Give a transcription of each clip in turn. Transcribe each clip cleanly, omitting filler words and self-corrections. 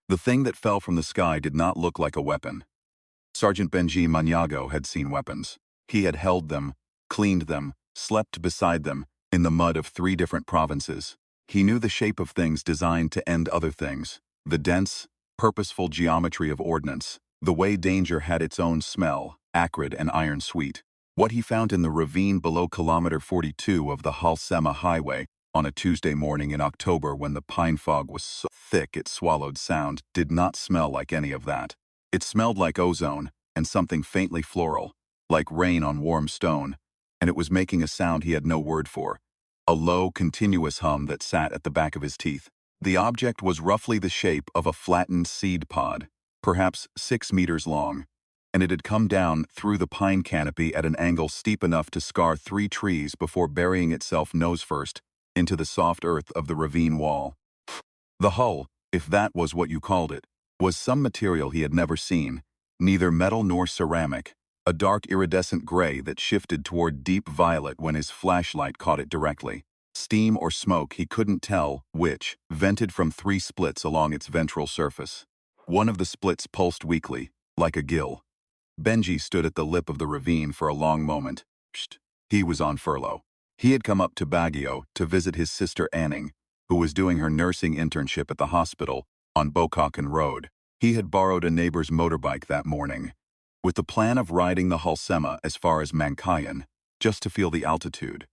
The thing that fell from the sky did not look like a weapon. Sergeant Benji Maniago had seen weapons. He had held them, cleaned them, slept beside them, in the mud of 3 different provinces. He knew the shape of things designed to end other things, the dense, purposeful geometry of ordnance, the way danger had its own smell, acrid and iron sweet. What he found in the ravine below kilometer 42 of the Halsema Highway on a Tuesday morning in October when the pine fog was so thick it swallowed sound did not smell like any of that. It smelled like ozone and something faintly floral, like rain on warm stone, and it was making a sound he had no word for, a low, continuous hum that sat at the back of his teeth. The object was roughly the shape of a flattened seed pod, perhaps 6 meters long, and it had come down through the pine canopy at an angle steep enough to scar 3 trees before burying itself nose-first into the soft earth of the ravine wall. The hull, if that was what you called it, was some material he had never seen, neither metal nor ceramic, a dark iridescent gray that shifted toward deep violet when his flashlight caught it directly. Steam or smoke, he couldn't tell which, vented from 3 splits along its ventral surface. One of the splits pulsed weakly, like a gill. Benji stood at the lip of the ravine for a long moment. He was on furlough. He had come up to Baguio to visit his sister Anning, who was doing her nursing internship at the hospital on Bocacan Road. He had borrowed a neighbor's motorbike that morning, with the plan of riding the Halsema as far as Mankayan, just to feel the altitude,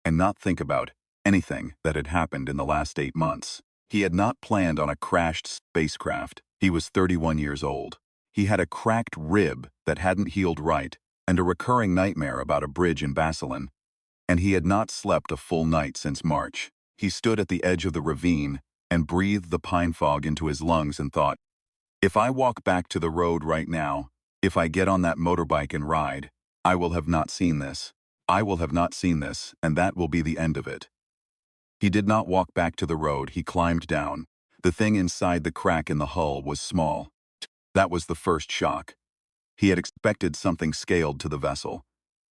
and not think about anything that had happened in the last 8 months. He had not planned on a crashed spacecraft. He was 31 years old. He had a cracked rib that hadn't healed right, and a recurring nightmare about a bridge in Basilan. And he had not slept a full night since March. He stood at the edge of the ravine and breathed the pine fog into his lungs and thought, if I walk back to the road right now, if I get on that motorbike and ride, I will have not seen this. I will have not seen this, and that will be the end of it. He did not walk back to the road. He climbed down. The thing inside the crack in the hull was small. That was the first shock. He had expected something scaled to the vessel,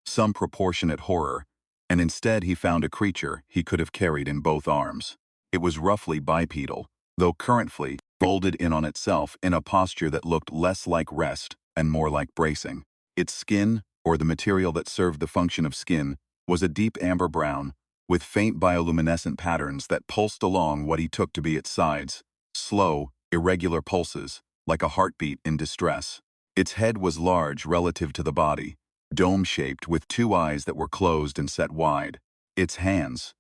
some proportionate horror, and instead he found a creature he could have carried in both arms. It was roughly bipedal, though currently folded in on itself in a posture that looked less like rest and more like bracing. Its skin, or the material that served the function of skin, was a deep amber brown, with faint bioluminescent patterns that pulsed along what he took to be its sides, slow, irregular pulses, like a heartbeat in distress. Its head was large relative to the body, dome-shaped with 2 eyes that were closed and set wide. Its hands,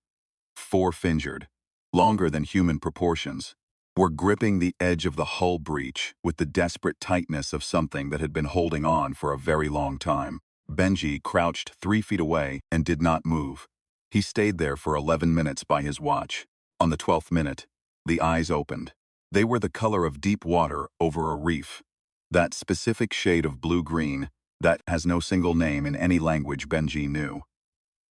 4-fingered, longer than human proportions, were gripping the edge of the hull breach with the desperate tightness of something that had been holding on for a very long time. Benji crouched 3 feet away and did not move. He stayed there for 11 minutes by his watch. On the 12th minute, the eyes opened. They were the color of deep water over a reef. That specific shade of blue-green that has no single name in any language Benji knew.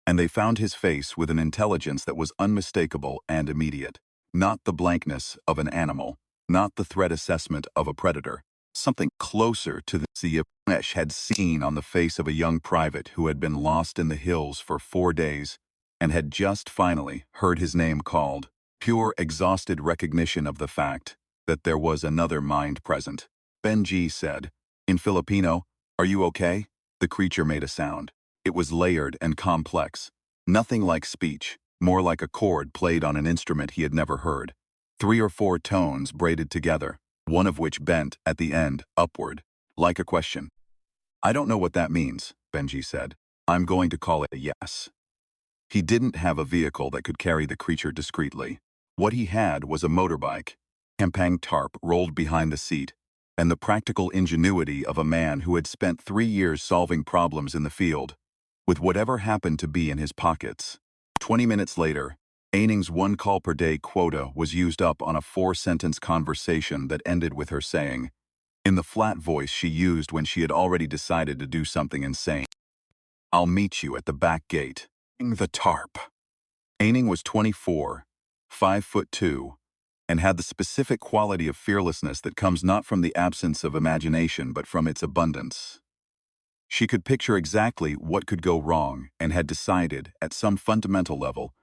And they found his face with an intelligence that was unmistakable and immediate. Not the blankness of an animal, not the threat assessment of a predator. Something closer to the Scifi had seen on the face of a young private who had been lost in the hills for 4 days and had just finally heard his name called. Pure, exhausted recognition of the fact that there was another mind present. Benji said, in Filipino, "Are you okay?" The creature made a sound. It was layered and complex. Nothing like speech, more like a chord played on an instrument he had never heard. 3 or 4 tones braided together, one of which bent at the end upward, like a question. "I don't know what that means," Benji said. "I'm going to call it a yes." He didn't have a vehicle that could carry the creature discreetly. What he had was a motorbike, campang tarp rolled behind the seat, and the practical ingenuity of a man who had spent 3 years solving problems in the field, with whatever happened to be in his pockets. 20 minutes later, Aining's 1 call per day quota was used up on a 4-sentence conversation that ended with her saying, in the flat voice she used when she had already decided to do something insane, "I'll meet you at the back gate." The tarp. Aining was 24, 5'2", and had the specific quality of fearlessness that comes not from the absence of imagination but from its abundance. She could picture exactly what could go wrong and had decided, at some fundamental level,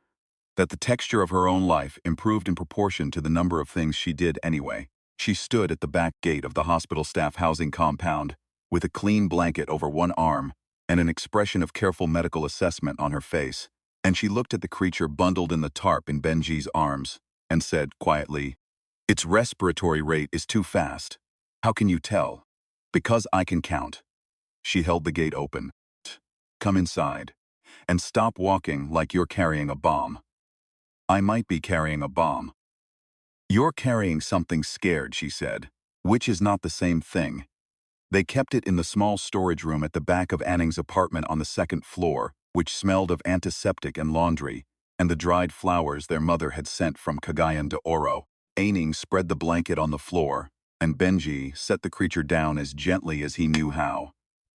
that the texture of her own life improved in proportion to the number of things she did anyway. She stood at the back gate of the hospital staff housing compound, with a clean blanket over one arm and an expression of careful medical assessment on her face, and she looked at the creature bundled in the tarp in Benji's arms and said quietly, "Its respiratory rate is too fast. How can you tell?" "Because I can count." She held the gate open. "Come inside. And stop walking like you're carrying a bomb." "I might be carrying a bomb." "You're carrying something scared," she said, "which is not the same thing." They kept it in the small storage room at the back of Anning's apartment on the second floor, which smelled of antiseptic and laundry, and the dried flowers their mother had sent from Cagayan de Oro. Anning spread the blanket on the floor, and Benji set the creature down as gently as he knew how.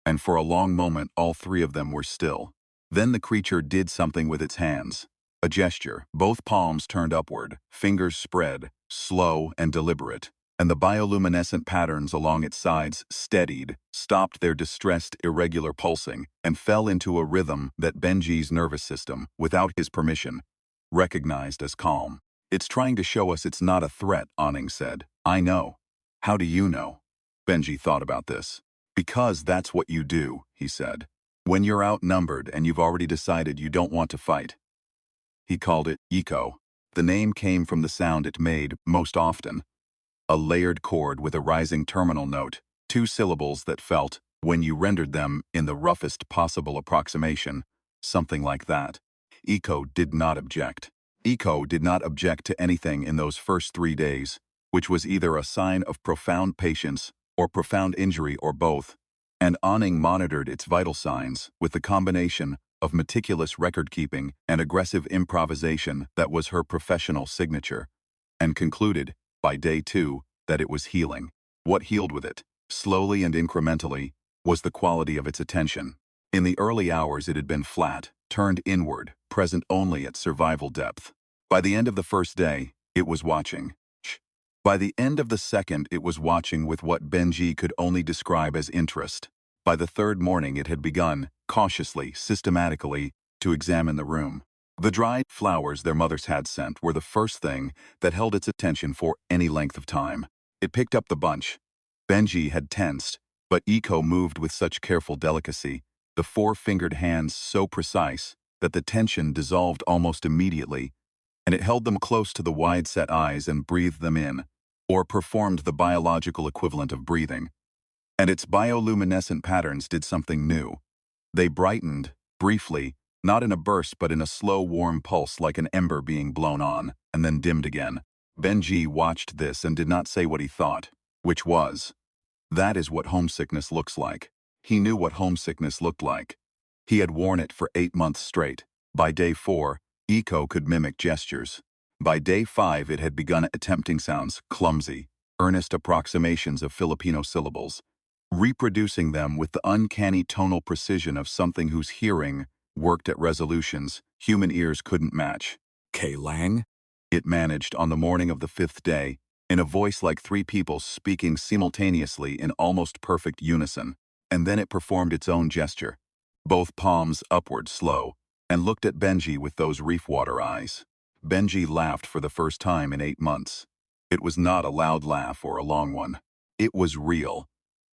And for a long moment all three of them were still. Then the creature did something with its hands. A gesture, both palms turned upward, fingers spread, slow and deliberate, and the bioluminescent patterns along its sides steadied, stopped their distressed, irregular pulsing, and fell into a rhythm that Benji's nervous system, without his permission, recognized as calm. "It's trying to show us it's not a threat," Anning said. "I know." "How do you know?" Benji thought about this. "Because that's what you do," he said. "When you're outnumbered and you've already decided you don't want to fight." He called it echo. The name came from the sound it made most often. A layered chord with a rising terminal note, two syllables that felt, when you rendered them in the roughest possible approximation, something like that. Echo did not object. Echo did not object to anything in those first 3 days, which was either a sign of profound patience or profound injury or both, and Anning monitored its vital signs with the combination of meticulous record-keeping and aggressive improvisation that was her professional signature, and concluded, by day 2, that it was healing. What healed with it, slowly and incrementally, was the quality of its attention. In the early hours it had been flat, turned inward, present only at survival depth. By the end of the first day, it was watching. By the end of the second, it was watching with what Benji could only describe as interest. By the third morning, it had begun, cautiously, systematically, to examine the room. The dried flowers their mothers had sent were the first thing that held its attention for any length of time. It picked up the bunch. Benji had tensed, but Eco moved with such careful delicacy, the four-fingered hands so precise, that the tension dissolved almost immediately, and it held them close to the wide-set eyes and breathed them in, or performed the biological equivalent of breathing. And its bioluminescent patterns did something new. They brightened, briefly, not in a burst but in a slow warm pulse like an ember being blown on, and then dimmed again. Benji watched this and did not say what he thought, which was, "That is what homesickness looks like." He knew what homesickness looked like. He had worn it for 8 months straight. By day 4, Eco could mimic gestures. By day 5 it had begun attempting sounds, clumsy, earnest approximations of Filipino syllables, reproducing them with the uncanny tonal precision of something whose hearing worked at resolutions human ears couldn't match. "K. Lang?" it managed on the morning of the 5th day, in a voice like 3 people speaking simultaneously in almost perfect unison. And then it performed its own gesture, both palms upward slow, and looked at Benji with those reef-water eyes. Benji laughed for the first time in 8 months. It was not a loud laugh or a long one. It was real.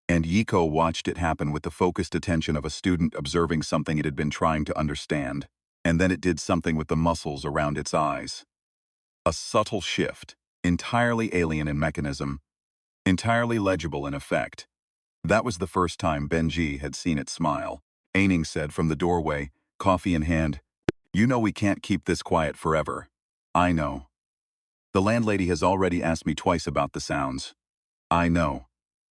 And Yiko watched it happen with the focused attention of a student observing something it had been trying to understand, and then it did something with the muscles around its eyes. A subtle shift, entirely alien in mechanism, entirely legible in effect. That was the first time Benji had seen it smile. Anning said from the doorway, coffee in hand, "You know we can't keep this quiet forever." "I know." "The landlady has already asked me twice about the sounds." "I know.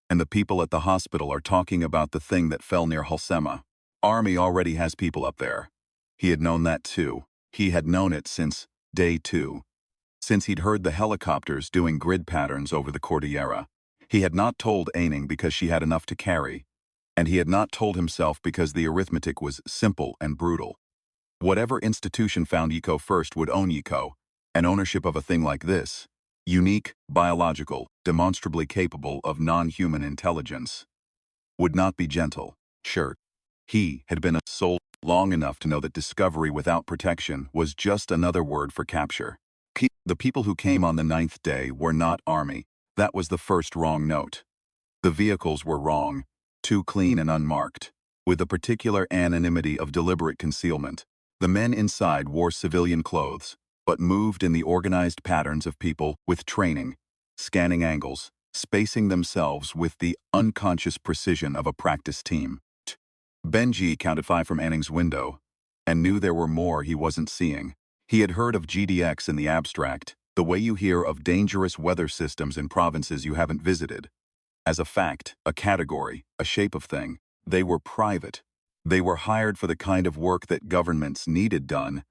And the people at the hospital are talking about the thing that fell near Halsema. Army already has people up there." He had known that too. He had known it since day 2. Since he'd heard the helicopters doing grid patterns over the cordillera. He had not told Anning because she had enough to carry, and he had not told himself because the arithmetic was simple and brutal. Whatever institution found Eco first would own Eco, and ownership of a thing like this, unique, biological, demonstrably capable of non-human intelligence, would not be gentle. Sure, he had been a soul long enough to know that discovery without protection was just another word for capture. The people who came on the 9th day were not army. That was the first wrong note. The vehicles were wrong, too clean and unmarked, with a particular anonymity of deliberate concealment. The men inside wore civilian clothes, but moved in the organized patterns of people with training, scanning angles, spacing themselves with the unconscious precision of a practice team. Benji counted 5 from Anning's window, and knew there were more he wasn't seeing. He had heard of GDX in the abstract, the way you hear of dangerous weather systems in provinces you haven't visited. As a fact, a category, a shape of thing, they were private. They were hired for the kind of work that governments needed done,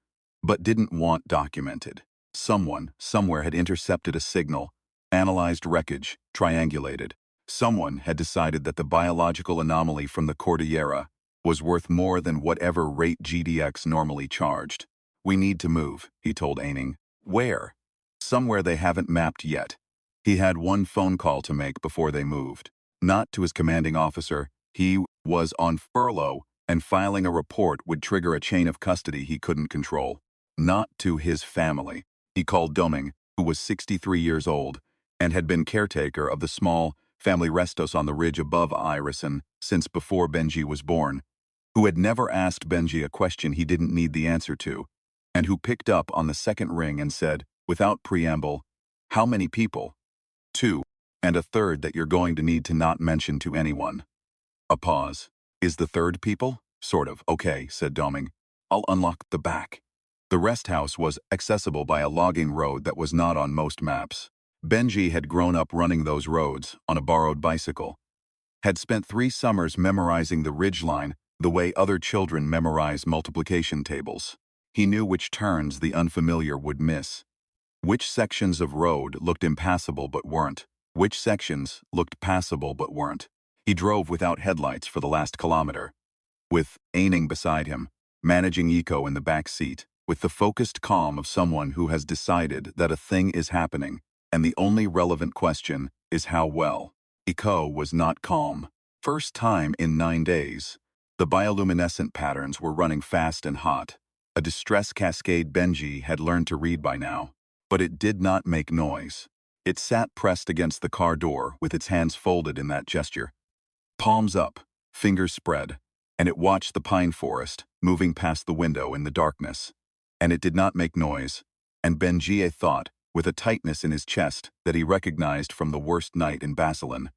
but didn't want documented. Someone, somewhere had intercepted a signal, analyzed wreckage, triangulated. Someone had decided that the biological anomaly from the cordillera was worth more than whatever rate GDX normally charged. We need to move, he told Aining. Where? Somewhere they haven't mapped yet. He had one phone call to make before they moved. Not to his commanding officer. He was on furlough, and filing a report would trigger a chain of custody he couldn't control. Not to his family. He called Doming, who was 63 years old, and had been caretaker of the small family restos on the ridge above Irison since before Benji was born, who had never asked Benji a question he didn't need the answer to, and who picked up on the second ring and said, without preamble, "How many people?" 2, and a third that you're going to need to not mention to anyone. A pause. Is the third people? Sort of. Okay, said Doming. I'll unlock the back. The rest house was accessible by a logging road that was not on most maps. Benji had grown up running those roads on a borrowed bicycle. Had spent 3 summers memorizing the ridgeline the way other children memorize multiplication tables. He knew which turns the unfamiliar would miss. Which sections of road looked impassable but weren't. Which sections looked passable but weren't. He drove without headlights for the last kilometer, with Aining beside him, managing Eco in the back seat, with the focused calm of someone who has decided that a thing is happening, and the only relevant question is how well. Eco was not calm. First time in 9 days. The bioluminescent patterns were running fast and hot, a distress cascade Benji had learned to read by now. But it did not make noise. It sat pressed against the car door with its hands folded in that gesture. Palms up, fingers spread, and it watched the pine forest moving past the window in the darkness. And it did not make noise, and Benji thought, with a tightness in his chest that he recognized from the worst night in Basilin,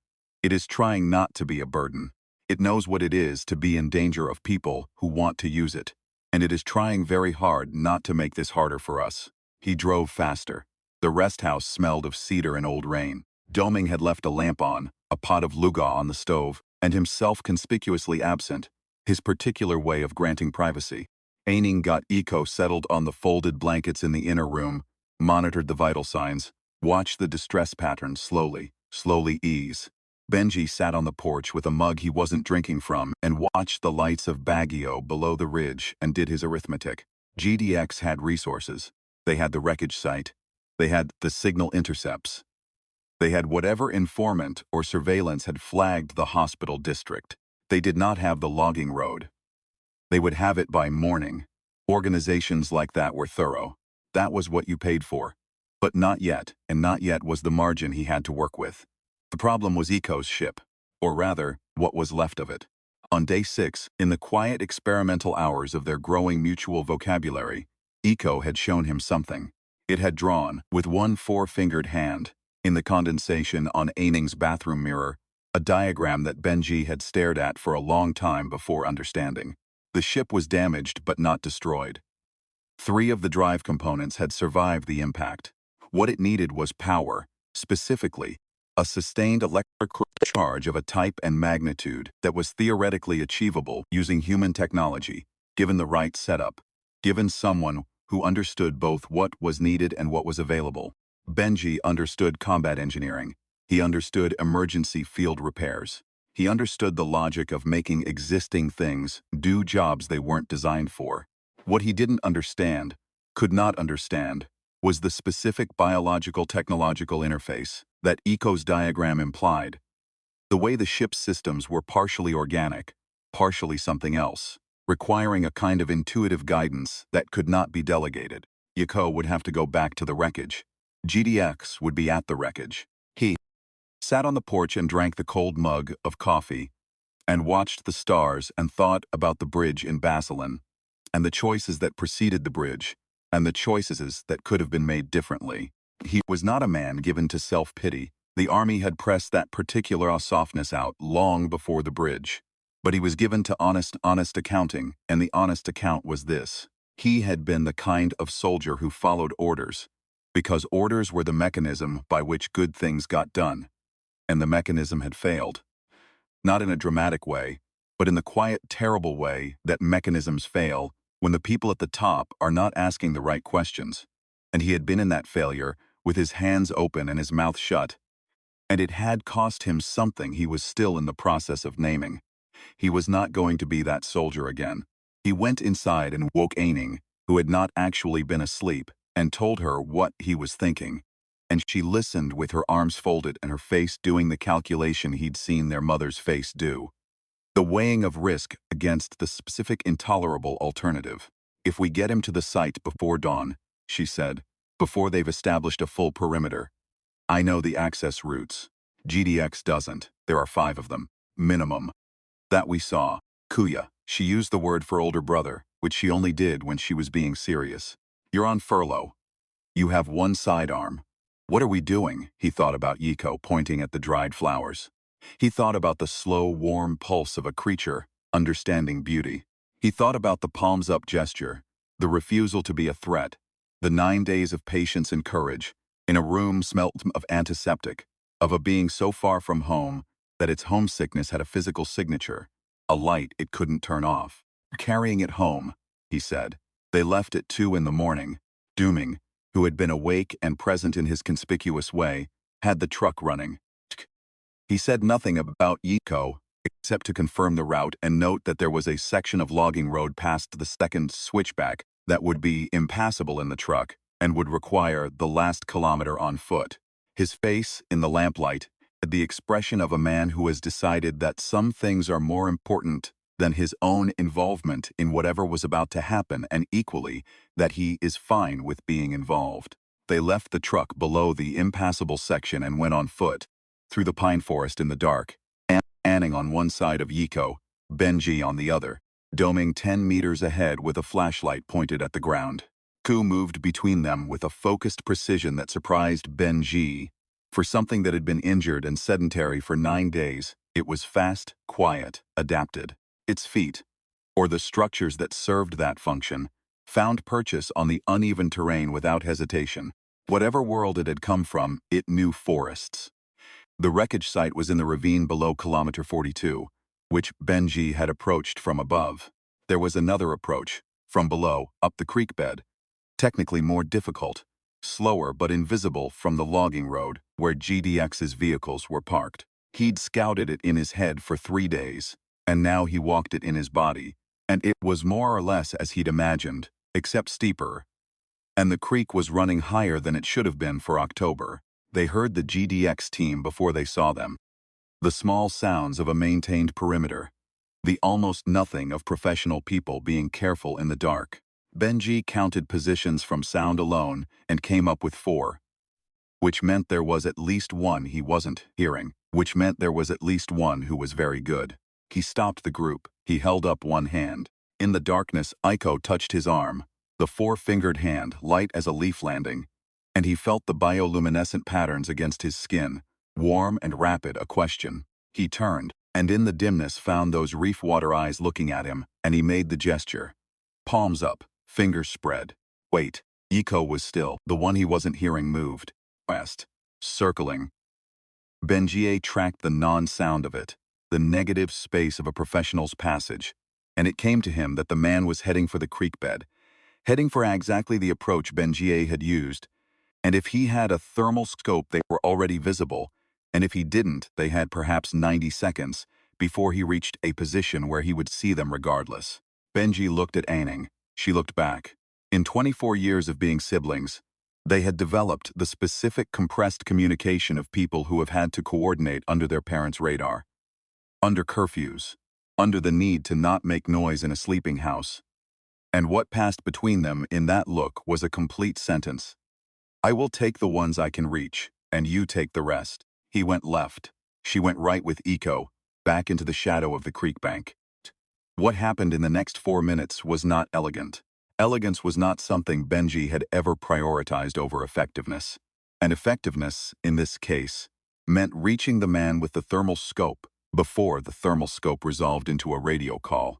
it is trying not to be a burden. It knows what it is to be in danger of people who want to use it, and it is trying very hard not to make this harder for us. He drove faster. The rest house smelled of cedar and old rain. Doming had left a lamp on, a pot of luga on the stove, and himself conspicuously absent, his particular way of granting privacy. Aining got Eco settled on the folded blankets in the inner room, monitored the vital signs, watched the distress patterns slowly ease. Benji sat on the porch with a mug he wasn't drinking from and watched the lights of Baguio below the ridge and did his arithmetic. GDX had resources. They had the wreckage site. They had the signal intercepts. They had whatever informant or surveillance had flagged the hospital district. They did not have the logging road. They would have it by morning. Organizations like that were thorough. That was what you paid for. But not yet, and not yet was the margin he had to work with. The problem was Eco's ship, or rather, what was left of it. On day 6, in the quiet experimental hours of their growing mutual vocabulary, Eco had shown him something. It had drawn, with one 4-fingered hand, in the condensation on Aining's bathroom mirror, a diagram that Benji had stared at for a long time before understanding. The ship was damaged but not destroyed. 3 of the drive components had survived the impact. What it needed was power, specifically, a sustained electrical charge of a type and magnitude that was theoretically achievable using human technology, given the right setup, given someone who understood both what was needed and what was available. Benji understood combat engineering. He understood emergency field repairs. He understood the logic of making existing things do jobs they weren't designed for. What he didn't understand, could not understand, was the specific biological-technological interface that Eco's diagram implied. The way the ship's systems were partially organic, partially something else, requiring a kind of intuitive guidance that could not be delegated. Eco would have to go back to the wreckage. GDX would be at the wreckage. He sat on the porch and drank the cold mug of coffee, and watched the stars and thought about the bridge in Basilan, and the choices that preceded the bridge, and the choices that could have been made differently. He was not a man given to self-pity. The army had pressed that particular softness out long before the bridge. But he was given to honest accounting, and the honest account was this. He had been the kind of soldier who followed orders, because orders were the mechanism by which good things got done, and the mechanism had failed. Not in a dramatic way, but in the quiet, terrible way that mechanisms fail when the people at the top are not asking the right questions. And he had been in that failure, with his hands open and his mouth shut. And it had cost him something he was still in the process of naming. He was not going to be that soldier again. He went inside and woke Aining, who had not actually been asleep, and told her what he was thinking. And she listened with her arms folded and her face doing the calculation he'd seen their mother's face do. The weighing of risk against the specific intolerable alternative. If we get him to the site before dawn, she said, before they've established a full perimeter. I know the access routes. GDX doesn't. There are 5 of them. Minimum. That we saw. Kuya. She used the word for older brother, which she only did when she was being serious. You're on furlough. You have one sidearm. What are we doing? He thought about Yiko pointing at the dried flowers. He thought about the slow, warm pulse of a creature, understanding beauty. He thought about the palms-up gesture, the refusal to be a threat, the 9 days of patience and courage, in a room smelt of antiseptic, of a being so far from home that its homesickness had a physical signature, a light it couldn't turn off. Carrying it home, he said. They left at 2 in the morning. Dooming, who had been awake and present in his conspicuous way, had the truck running. He said nothing about Yiko, except to confirm the route and note that there was a section of logging road past the second switchback that would be impassable in the truck and would require the last kilometer on foot. His face, in the lamplight, had the expression of a man who has decided that some things are more important than his own involvement in whatever was about to happen, and equally, that he is fine with being involved. They left the truck below the impassable section and went on foot, through the pine forest in the dark, Anning on one side of Yiko, Benji on the other, doming 10 meters ahead with a flashlight pointed at the ground. Ku moved between them with a focused precision that surprised Benji. For something that had been injured and sedentary for 9 days, it was fast, quiet, adapted. Its feet, or the structures that served that function, found purchase on the uneven terrain without hesitation. Whatever world it had come from, it knew forests. The wreckage site was in the ravine below kilometer 42, which Benji had approached from above. There was another approach, from below, up the creek bed, technically more difficult, slower but invisible from the logging road, where GDX's vehicles were parked. He'd scouted it in his head for 3 days, and now he walked it in his body, and it was more or less as he'd imagined, except steeper. And the creek was running higher than it should have been for October. They heard the GDX team before they saw them. The small sounds of a maintained perimeter. The almost nothing of professional people being careful in the dark. Benji counted positions from sound alone and came up with 4. Which meant there was at least one he wasn't hearing. Which meant there was at least one who was very good. He stopped the group. He held up one hand. In the darkness, Aiko touched his arm, the 4-fingered hand light as a leaf landing, and he felt the bioluminescent patterns against his skin, warm and rapid, a question. He turned, and in the dimness found those reef water eyes looking at him, and he made the gesture. Palms up, fingers spread. Wait. Yiko was still. The one he wasn't hearing moved. West. Circling. Benji tracked the non-sound of it, the negative space of a professional's passage, and it came to him that the man was heading for the creek bed, heading for exactly the approach Benji had used. And if he had a thermal scope, they were already visible, and if he didn't, they had perhaps 90 seconds before he reached a position where he would see them regardless. Benji looked at Aining. She looked back. In 24 years of being siblings, they had developed the specific compressed communication of people who have had to coordinate under their parents' radar, under curfews, under the need to not make noise in a sleeping house. And what passed between them in that look was a complete sentence. I will take the ones I can reach, and you take the rest. He went left. She went right with Eco, back into the shadow of the creek bank. What happened in the next 4 minutes was not elegant. Elegance was not something Benji had ever prioritized over effectiveness. And effectiveness, in this case, meant reaching the man with the thermal scope before the thermal scope resolved into a radio call,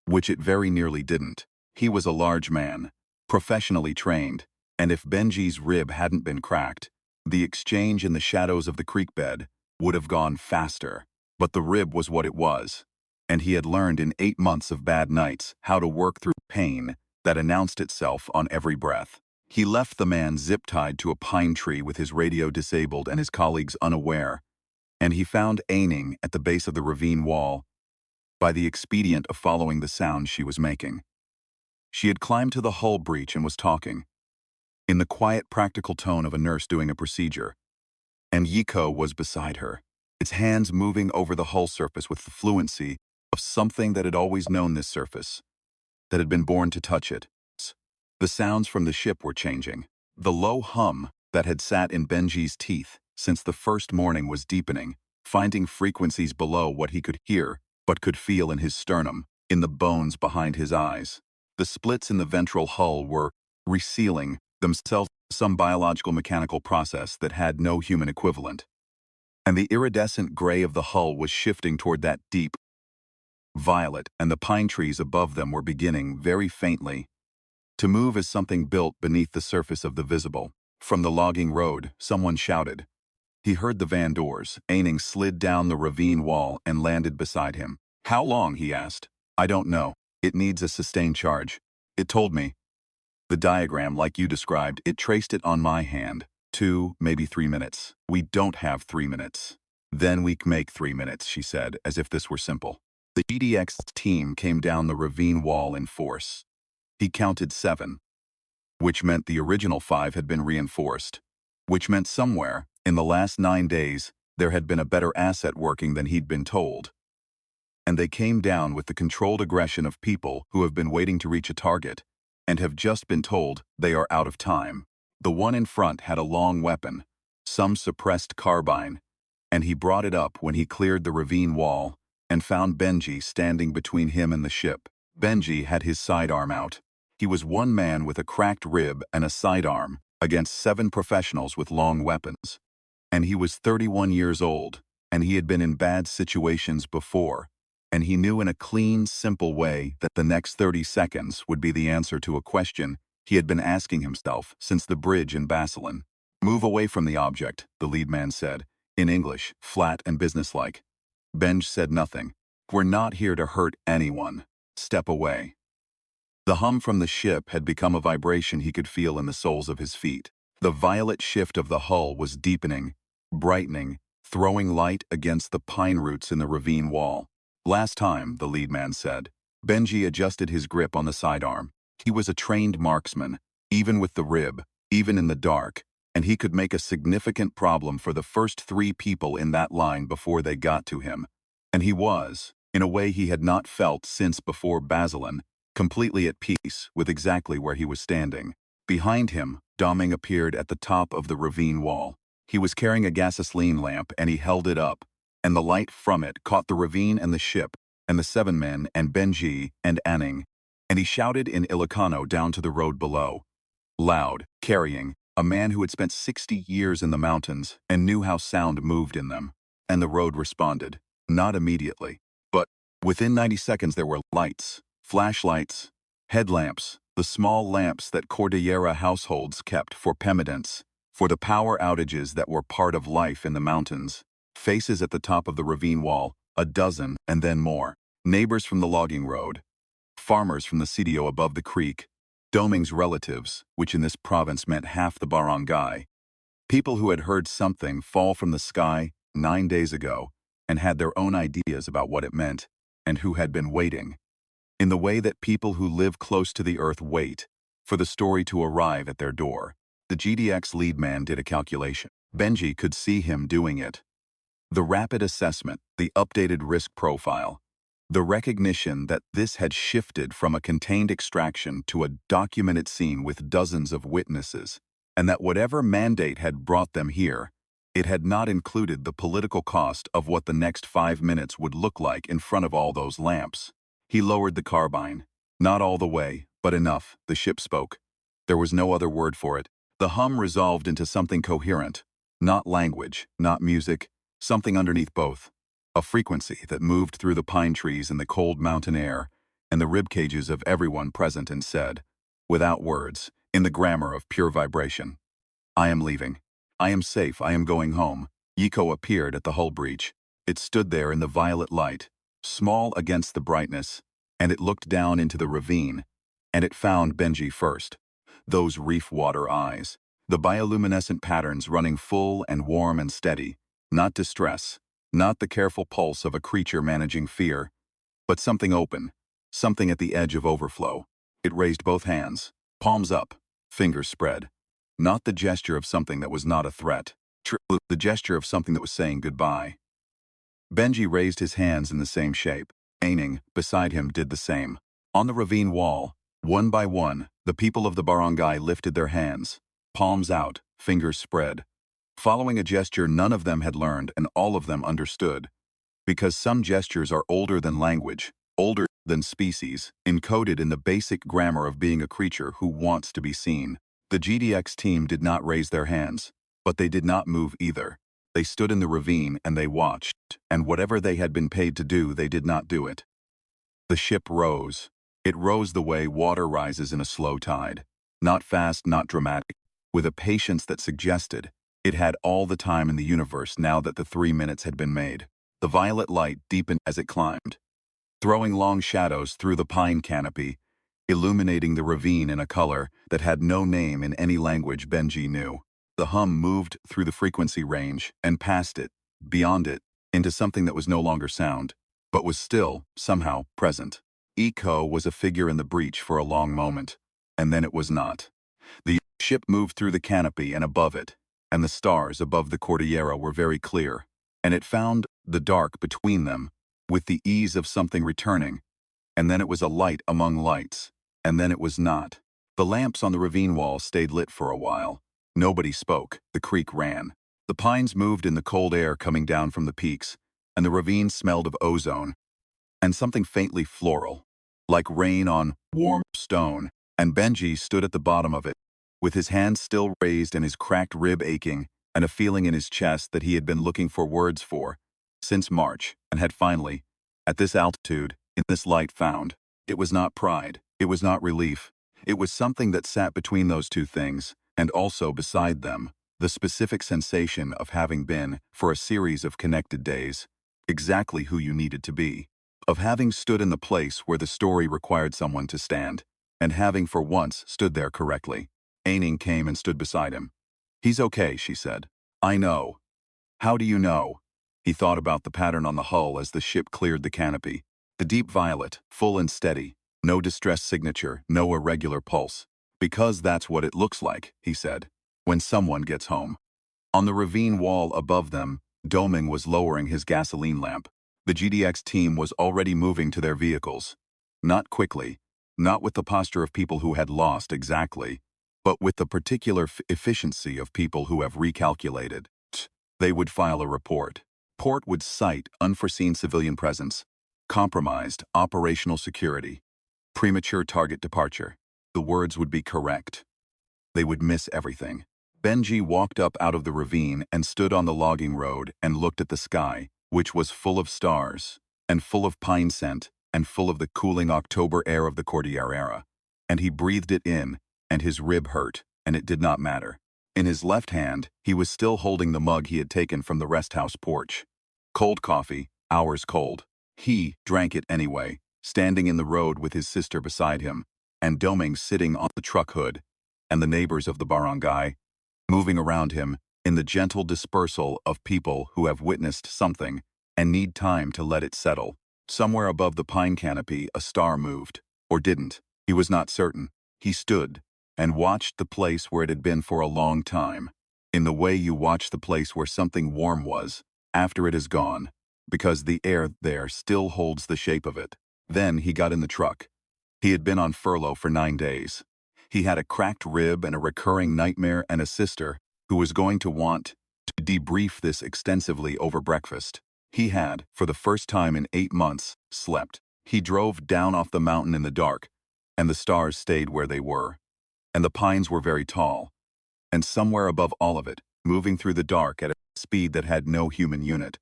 which it very nearly didn't. He was a large man, professionally trained, and if Benji's rib hadn't been cracked, the exchange in the shadows of the creek bed would have gone faster. But the rib was what it was, and he had learned in 8 months of bad nights how to work through pain that announced itself on every breath. He left the man zip-tied to a pine tree with his radio disabled and his colleagues unaware, and he found Aining at the base of the ravine wall by the expedient of following the sound she was making. She had climbed to the hull breach and was talking, in the quiet, practical tone of a nurse doing a procedure, and Yiko was beside her, its hands moving over the hull surface with the fluency of something that had always known this surface, that had been born to touch it. The sounds from the ship were changing. The low hum that had sat in Benji's teeth since the first morning was deepening, finding frequencies below what he could hear but could feel in his sternum, in the bones behind his eyes. The splits in the ventral hull were resealing themselves, some biological mechanical process that had no human equivalent. And the iridescent gray of the hull was shifting toward that deep violet, and the pine trees above them were beginning, very faintly, to move as something built beneath the surface of the visible. From the logging road, someone shouted. He heard the van doors. Aining slid down the ravine wall and landed beside him. How long? He asked. I don't know. It needs a sustained charge. It told me. The diagram, like you described, it traced it on my hand. 2, maybe 3 minutes. We don't have 3 minutes. Then we make 3 minutes, she said, as if this were simple. The GDX team came down the ravine wall in force. He counted 7, which meant the original 5 had been reinforced, which meant somewhere, in the last 9 days, there had been a better asset working than he'd been told. And they came down with the controlled aggression of people who have been waiting to reach a target and have just been told they are out of time. The one in front had a long weapon, some suppressed carbine, and he brought it up when he cleared the ravine wall and found Benji standing between him and the ship. Benji had his sidearm out. He was one man with a cracked rib and a sidearm against 7 professionals with long weapons. And he was 31 years old, and he had been in bad situations before, and he knew in a clean, simple way that the next 30 seconds would be the answer to a question he had been asking himself since the bridge in Basilan. Move away from the object, the lead man said, in English, flat and businesslike. Benj said nothing. We're not here to hurt anyone. Step away. The hum from the ship had become a vibration he could feel in the soles of his feet. The violet shift of the hull was deepening, brightening, throwing light against the pine roots in the ravine wall. Last time, the lead man said. Benji adjusted his grip on the sidearm. He was a trained marksman, even with the rib, even in the dark, and he could make a significant problem for the first 3 people in that line before they got to him. And he was, in a way he had not felt since before Basilan, completely at peace with exactly where he was standing. Behind him, Doming appeared at the top of the ravine wall. He was carrying a gasoline lamp and he held it up, and the light from it caught the ravine and the ship, and the 7 men and Benji and Anning, and he shouted in Ilocano down to the road below. Loud, carrying, a man who had spent 60 years in the mountains and knew how sound moved in them. And the road responded. Not immediately, but within 90 seconds there were lights, flashlights, headlamps, the small lamps that Cordillera households kept for penitence, for the power outages that were part of life in the mountains. Faces at the top of the ravine wall, a dozen and then more. Neighbors from the logging road, farmers from the CDO above the creek, Doming's relatives, which in this province meant half the barangay, people who had heard something fall from the sky 9 days ago and had their own ideas about what it meant, and who had been waiting, in the way that people who live close to the earth wait for the story to arrive at their door. The GDX lead man did a calculation. Benji could see him doing it. The rapid assessment, the updated risk profile, the recognition that this had shifted from a contained extraction to a documented scene with dozens of witnesses, and that whatever mandate had brought them here It had not included the political cost of what the next 5 minutes would look like in front of all those lamps. He lowered the carbine. Not all the way, but enough, the ship spoke. There was no other word for it. The hum resolved into something coherent. Not language, not music, something underneath both. A frequency that moved through the pine trees and the cold mountain air, and the rib cages of everyone present and said, without words, in the grammar of pure vibration, I am leaving. I am safe, I am going home. Yiko appeared at the hull breach. It stood there in the violet light, small against the brightness, and it looked down into the ravine, and it found Benji first. Those reef water eyes, the bioluminescent patterns running full and warm and steady, not distress, not the careful pulse of a creature managing fear, but something open, something at the edge of overflow. It raised both hands, palms up, fingers spread. Not the gesture of something that was not a threat. The gesture of something that was saying goodbye. Benji raised his hands in the same shape. Aining, beside him, did the same. On the ravine wall, one by one, the people of the barangay lifted their hands, palms out, fingers spread. Following a gesture none of them had learned and all of them understood. Because some gestures are older than language, older than species, encoded in the basic grammar of being a creature who wants to be seen. The GDX team did not raise their hands, but they did not move either. They stood in the ravine and they watched, and whatever they had been paid to do, they did not do it. The ship rose. It rose the way water rises in a slow tide. Not fast, not dramatic, with a patience that suggested it had all the time in the universe now that the 3 minutes had been made. The violet light deepened as it climbed, throwing long shadows through the pine canopy, illuminating the ravine in a color that had no name in any language Benji knew. The hum moved through the frequency range and past it, beyond it, into something that was no longer sound, but was still, somehow, present. Eco was a figure in the breach for a long moment, and then it was not. The ship moved through the canopy and above it, and the stars above the cordillera were very clear, and it found the dark between them with the ease of something returning, and then it was a light among lights, and then it was not. The lamps on the ravine wall stayed lit for a while. Nobody spoke. The creek ran. The pines moved in the cold air coming down from the peaks, and the ravine smelled of ozone, and something faintly floral, like rain on warm stone, and Benji stood at the bottom of it, with his hands still raised and his cracked rib aching, and a feeling in his chest that he had been looking for words for since March, and had finally, at this altitude, in this light found. It was not pride, it was not relief, it was something that sat between those two things, and also beside them, the specific sensation of having been, for a series of connected days, exactly who you needed to be, of having stood in the place where the story required someone to stand, and having for once stood there correctly. Aining came and stood beside him. He's okay, she said. I know. How do you know? He thought about the pattern on the hull as the ship cleared the canopy. The deep violet, full and steady, no distress signature, no irregular pulse. Because that's what it looks like, he said, when someone gets home. On the ravine wall above them, Doming was lowering his gasoline lamp. The GDX team was already moving to their vehicles. Not quickly, not with the posture of people who had lost exactly, but with the particular efficiency of people who have recalculated. They would file a report. Port would cite unforeseen civilian presence, compromised operational security, premature target departure. The words would be correct. They would miss everything. Benji walked up out of the ravine and stood on the logging road and looked at the sky, which was full of stars, and full of pine scent, and full of the cooling October air of the cordillera. And he breathed it in, and his rib hurt, and it did not matter. In his left hand, he was still holding the mug he had taken from the rest house porch. Cold coffee, hours cold. He drank it anyway, standing in the road with his sister beside him, and Doming sitting on the truck hood, and the neighbors of the barangay, moving around him in the gentle dispersal of people who have witnessed something and need time to let it settle. Somewhere above the pine canopy, a star moved, or didn't. He was not certain. He stood and watched the place where it had been for a long time, in the way you watch the place where something warm was, after it is gone, because the air there still holds the shape of it. Then he got in the truck. He had been on furlough for 9 days. He had a cracked rib and a recurring nightmare and a sister who was going to want to debrief this extensively over breakfast. He had, for the first time in 8 months, slept. He drove down off the mountain in the dark, and the stars stayed where they were. And the pines were very tall. And somewhere above all of it, moving through the dark at a speed that had no human unit,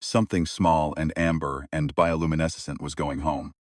something small and amber and bioluminescent was going home.